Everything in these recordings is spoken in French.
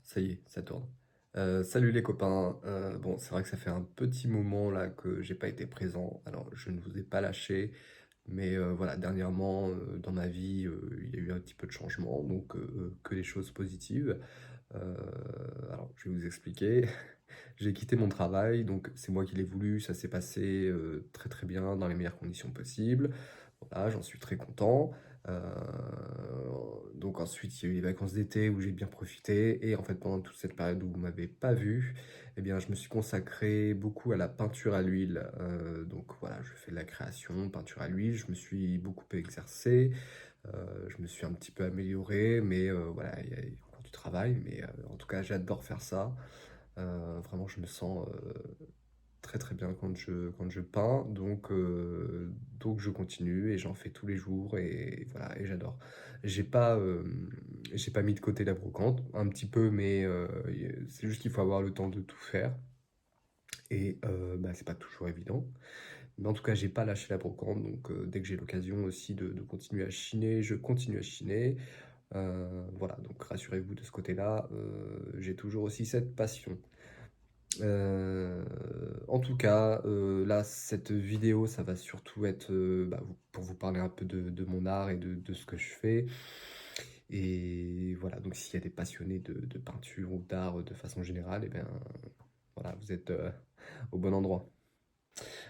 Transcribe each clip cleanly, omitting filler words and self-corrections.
Ça y est, ça tourne. Salut les copains. Bon, c'est vrai que ça fait un petit moment là que j'ai pas été présent. Alors, je ne vous ai pas lâché, mais voilà, dernièrement, dans ma vie, il y a eu un petit peu de changement, donc que des choses positives. Heu, alors, je vais vous expliquer. J'ai quitté mon travail, donc c'est moi qui l'ai voulu. Ça s'est passé, très, très bien, dans les meilleures conditions possibles. Voilà, j'en suis très content. Heu, donc ensuite, il y a eu les vacances d'été où j'ai bien profité et en fait, pendant toute cette période où vous m'avez pas vu, eh bien, je me suis consacré beaucoup à la peinture à l'huile. Donc voilà, je fais de la création, peinture à l'huile. Je me suis beaucoup exercé, je me suis un petit peu amélioré, mais voilà, il y a encore du travail, mais en tout cas, j'adore faire ça. Vraiment, je me sens, très, très bien quand je peins, donc je continue et j'en fais tous les jours et voilà et j'adore. J'ai pas mis de côté la brocante, un petit peu, mais c'est juste qu'il faut avoir le temps de tout faire et bah, c'est pas toujours évident. Mais en tout cas, j'ai pas lâché la brocante, donc dès que j'ai l'occasion aussi de continuer à chiner, je continue à chiner. Voilà, donc rassurez-vous de ce côté-là, j'ai toujours aussi cette passion. En tout cas, là, cette vidéo, ça va surtout être, bah, pour vous parler un peu de mon art et de ce que je fais et voilà, donc s'il y a des passionnés de peinture ou d'art, de façon générale et bien, voilà, vous êtes, au bon endroit.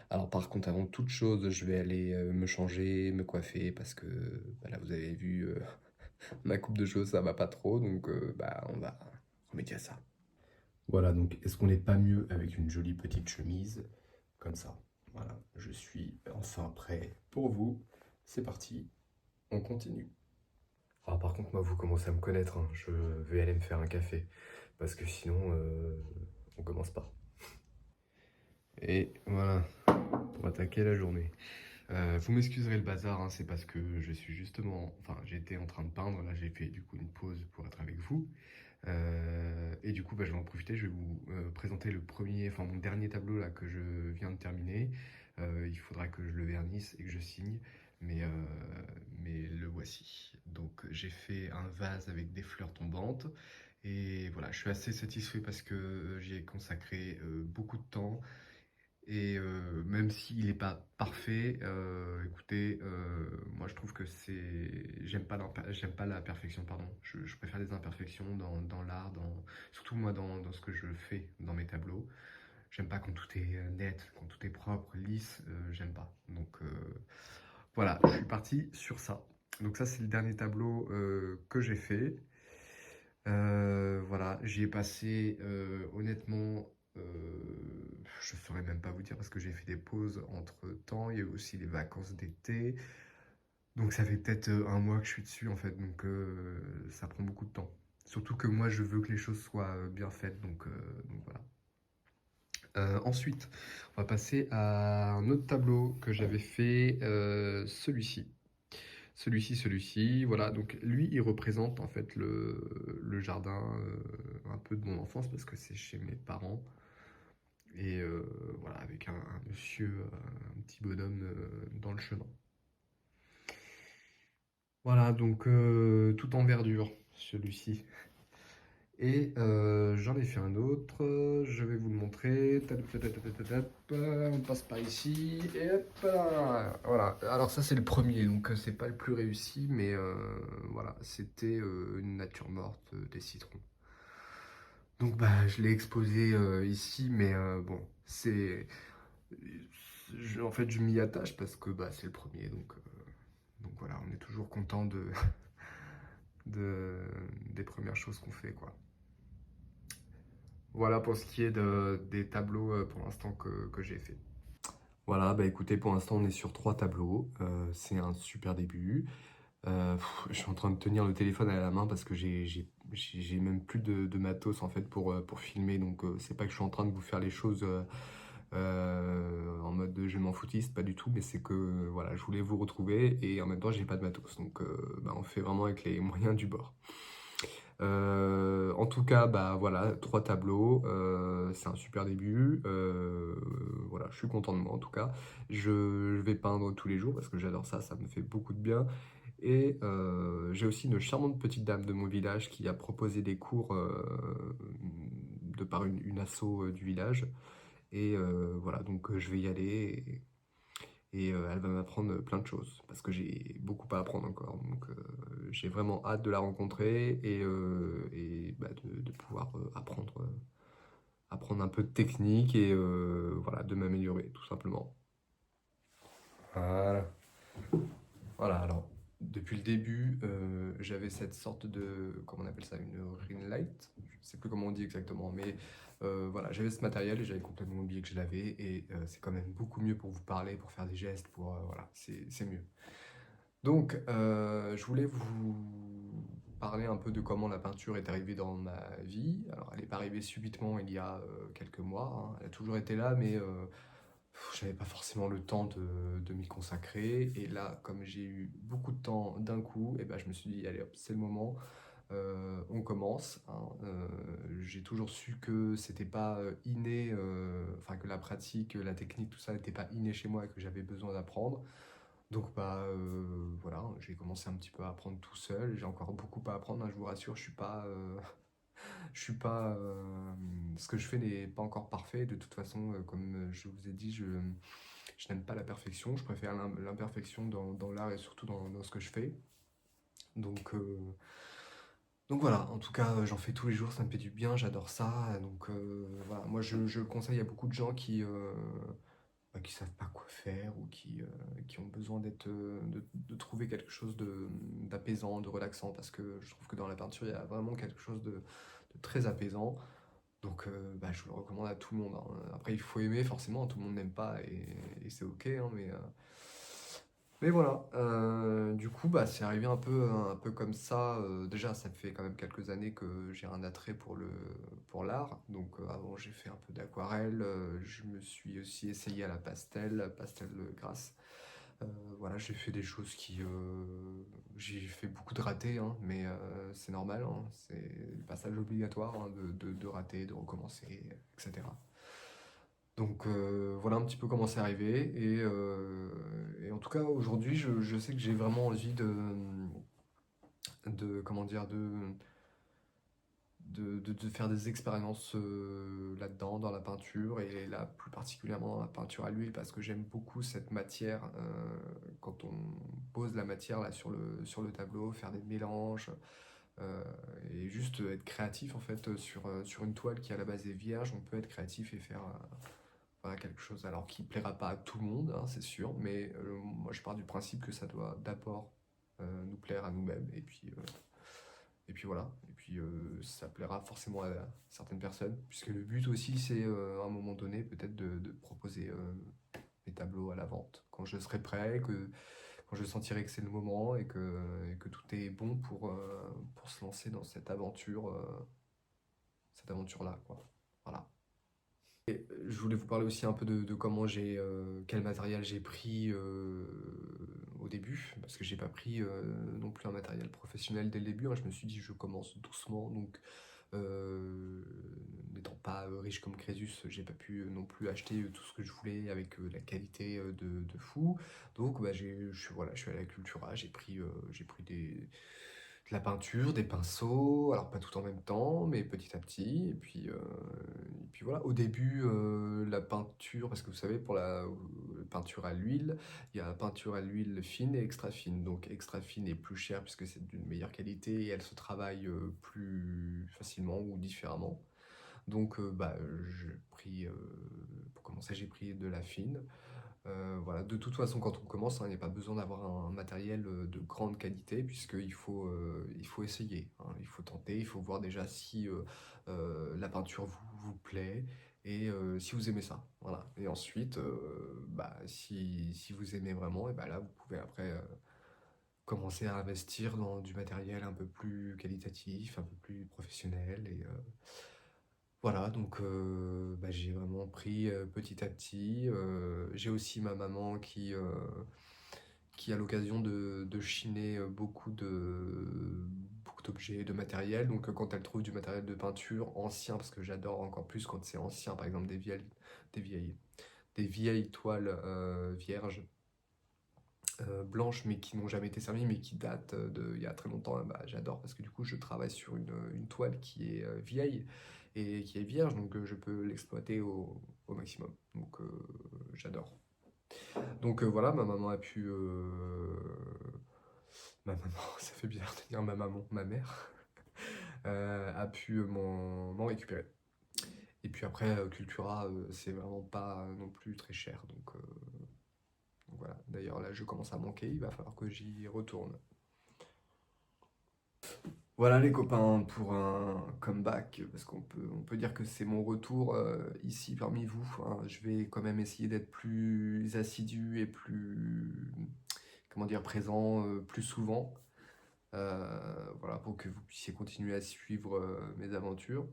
Alors par contre, avant toute chose, je vais aller, me changer, me coiffer parce que, bah, là, vous avez vu, ma coupe de cheveux, ça va pas trop donc bah, on va remédier à ça. Voilà, donc est-ce qu'on n'est pas mieux avec une jolie petite chemise comme ça? Voilà, je suis enfin prêt pour vous. C'est parti, on continue. Ah, par contre, moi, vous commencez à me connaître, hein. Je vais aller me faire un café parce que sinon, on commence pas. Et voilà, pour attaquer la journée. Vous m'excuserez le bazar, hein, c'est parce que je suis justement, enfin, j'étais en train de peindre. Là, j'ai fait du coup une pause pour être avec vous. Et du coup, bah, je vais en profiter, je vais vous présenter le premier, enfin mon dernier tableau là que je viens de terminer. Il faudra que je le vernisse et que je signe, mais, euh, mais le voici. Donc j'ai fait un vase avec des fleurs tombantes. Et voilà, je suis assez satisfait parce que j'y ai consacré beaucoup de temps. Et même s'il n'est pas parfait, écoutez, moi je trouve que j'aime pas la perfection, pardon. Je préfère les imperfections dans l'art, surtout moi dans ce que je fais dans mes tableaux. J'aime pas quand tout est net, quand tout est propre, lisse, j'aime pas. Donc voilà, je suis parti sur ça. Donc ça c'est le dernier tableau que j'ai fait. Voilà, j'y ai passé, honnêtement, je saurais même pas vous dire parce que j'ai fait des pauses entre temps. Il y a eu aussi les vacances d'été. Donc ça fait peut-être 1 mois que je suis dessus en fait, donc ça prend beaucoup de temps. Surtout que moi je veux que les choses soient bien faites, donc voilà. Ensuite, on va passer à un autre tableau que j'avais fait, celui-ci. Celui-ci, voilà, donc lui, il représente en fait le jardin un peu de mon enfance parce que c'est chez mes parents. Et voilà, avec un monsieur, un petit bonhomme dans le chemin. Voilà, donc tout en verdure, celui-ci. Et j'en ai fait un autre, je vais vous le montrer. On passe par ici, et hop là. Voilà, alors ça c'est le premier, donc c'est pas le plus réussi, mais voilà, c'était une nature morte, des citrons. Donc bah je l'ai exposé ici, mais bon, en fait je m'y attache parce que bah, c'est le premier, donc voilà, on est toujours content de, des premières choses qu'on fait, quoi. Voilà pour ce qui est des tableaux pour l'instant que j'ai fait. Voilà, bah écoutez, pour l'instant on est sur 3 tableaux. C'est un super début. Je suis en train de tenir le téléphone à la main parce que j'ai même plus de matos en fait pour filmer. Donc c'est pas que je suis en train de vous faire les choses en mode de je m'en foutiste, pas du tout, mais c'est que voilà, je voulais vous retrouver et en même temps j'ai pas de matos. Donc bah, on fait vraiment avec les moyens du bord. En tout cas, bah voilà, 3 tableaux, c'est un super début. Voilà, je suis content de moi en tout cas. Je vais peindre tous les jours parce que j'adore ça, ça me fait beaucoup de bien. Et j'ai aussi une charmante petite dame de mon village qui a proposé des cours de par une asso du village. Et voilà, donc je vais y aller et elle va m'apprendre plein de choses parce que j'ai beaucoup à apprendre encore. Donc j'ai vraiment hâte de la rencontrer et bah, de pouvoir apprendre un peu de technique et voilà, de m'améliorer tout simplement. Voilà. Voilà, alors, depuis le début, j'avais cette sorte de, comment on appelle ça, une ring light. Je ne sais plus comment on dit exactement, mais voilà, j'avais ce matériel et j'avais complètement oublié que je l'avais. Et c'est quand même beaucoup mieux pour vous parler, pour faire des gestes, pour, voilà, c'est mieux. Donc, je voulais vous parler un peu de comment la peinture est arrivée dans ma vie. Alors, elle n'est pas arrivée subitement il y a quelques mois, hein. Elle a toujours été là, mais j'avais pas forcément le temps de m'y consacrer. Et là, comme j'ai eu beaucoup de temps d'un coup, et ben, je me suis dit, allez hop, c'est le moment, on commence, hein. J'ai toujours su que c'était pas inné, enfin que la pratique, la technique, tout ça n'était pas inné chez moi et que j'avais besoin d'apprendre. Donc bah voilà, j'ai commencé un petit peu à apprendre tout seul. J'ai encore beaucoup à apprendre, hein, je vous rassure, je suis pas, ce que je fais n'est pas encore parfait. De toute façon, comme je vous ai dit, je n'aime pas la perfection. Je préfère l'imperfection dans l'art et surtout dans ce que je fais. Donc, euh, donc voilà, en tout cas, j'en fais tous les jours, ça me fait du bien, j'adore ça. Donc voilà, moi je le conseille à beaucoup de gens qui savent pas quoi faire ou qui ont besoin de trouver quelque chose d'apaisant, de relaxant, parce que je trouve que dans la peinture, il y a vraiment quelque chose de très apaisant. Donc bah, je le recommande à tout le monde, hein. Après, il faut aimer, forcément, tout le monde n'aime pas et c'est ok, hein, mais voilà. Du coup, bah, c'est arrivé un peu comme ça. Déjà, ça fait quand même quelques années que j'ai un attrait pour l'art. Donc avant, j'ai fait un peu d'aquarelle. Je me suis aussi essayé à la pastel grasse. Euh, voilà, j'ai fait des choses j'ai fait beaucoup de ratés, hein, mais c'est normal, hein, c'est le passage obligatoire, hein, de rater, de recommencer, etc. Donc voilà un petit peu comment c'est arrivé. Et en tout cas, aujourd'hui, je sais que j'ai vraiment envie comment dire, de faire des expériences là-dedans, dans la peinture, et là plus particulièrement dans la peinture à l'huile, parce que j'aime beaucoup cette matière. Quand on pose la matière là sur le tableau, faire des mélanges, euh, et juste être créatif en fait sur une toile qui à la base est vierge, on peut être créatif et faire voilà, quelque chose alors qui plaira pas à tout le monde, hein, c'est sûr, mais moi je pars du principe que ça doit d'abord nous plaire à nous-mêmes, et puis voilà, et puis ça plaira forcément à certaines personnes, puisque le but aussi c'est à un moment donné peut-être de proposer mes tableaux à la vente quand je serai prêt, quand je sentirai que c'est le moment et que tout est bon pour se lancer dans cette aventure-là, quoi. Voilà. Je voulais vous parler aussi un peu de comment quel matériel j'ai pris au début, parce que j'ai pas pris non plus un matériel professionnel dès le début, hein. Je me suis dit je commence doucement, donc euh, n'étant pas riche comme Crésus, j'ai pas pu non plus acheter tout ce que je voulais avec la qualité de fou. Donc bah, voilà, je suis allé à la Cultura, j'ai pris de la peinture, des pinceaux, alors pas tout en même temps, mais petit à petit. Et puis voilà, au début, la peinture, parce que vous savez, pour la peinture à l'huile, il y a peinture à l'huile fine et extra fine. Donc extra fine est plus chère puisque c'est d'une meilleure qualité et elle se travaille plus facilement ou différemment. Donc bah, pour commencer, j'ai pris de la fine. Voilà. De toute façon, quand on commence, hein, il n'y a pas besoin d'avoir un matériel de grande qualité, il faut essayer, hein. Il faut tenter, il faut voir déjà si la peinture vous plaît et si vous aimez ça. Voilà. Et ensuite, bah, si vous aimez vraiment, et bah là, vous pouvez après commencer à investir dans du matériel un peu plus qualitatif, un peu plus professionnel. Et voilà, donc bah, j'ai vraiment pris petit à petit. J'ai aussi ma maman qui a l'occasion de chiner beaucoup d'objets, de matériel. Donc quand elle trouve du matériel de peinture ancien, parce que j'adore encore plus quand c'est ancien, par exemple des vieilles, des vieilles toiles vierges, blanches, mais qui n'ont jamais été servies, mais qui datent d'il y a très longtemps. Bah, j'adore parce que du coup, je travaille sur une toile qui est vieille et qui est vierge, donc je peux l'exploiter au maximum. Donc j'adore. Donc voilà, ma maman a pu... ma maman, ça fait bizarre de dire ma maman, ma mère, a pu m'en récupérer. Et puis après, Cultura, c'est vraiment pas non plus très cher. Donc voilà. D'ailleurs, là, je commence à manquer. Il va falloir que j'y retourne. Voilà les copains pour un comeback, parce on peut dire que c'est mon retour ici parmi vous, hein. Je vais quand même essayer d'être plus assidu et plus, comment dire, présent plus souvent. Voilà, pour que vous puissiez continuer à suivre mes aventures.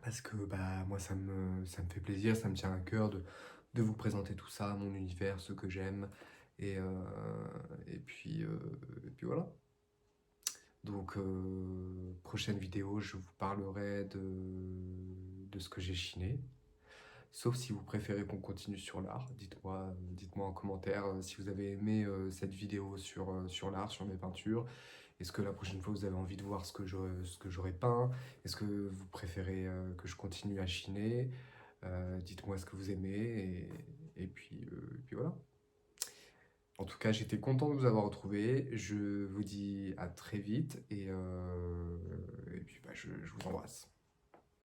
Parce que bah, moi, ça me fait plaisir, ça me tient à cœur de vous présenter tout ça, mon univers, ce que j'aime. Et, euh, et puis voilà. Donc, prochaine vidéo, je vous parlerai de ce que j'ai chiné. Sauf si vous préférez qu'on continue sur l'art. Dites-moi en commentaire si vous avez aimé cette vidéo sur l'art, sur mes peintures. Est-ce que la prochaine fois vous avez envie de voir ce que j'aurais peint? Est-ce que vous préférez que je continue à chiner? Dites-moi ce que vous aimez et puis voilà. En tout cas, j'étais content de vous avoir retrouvé. Je vous dis à très vite et puis bah, je vous embrasse.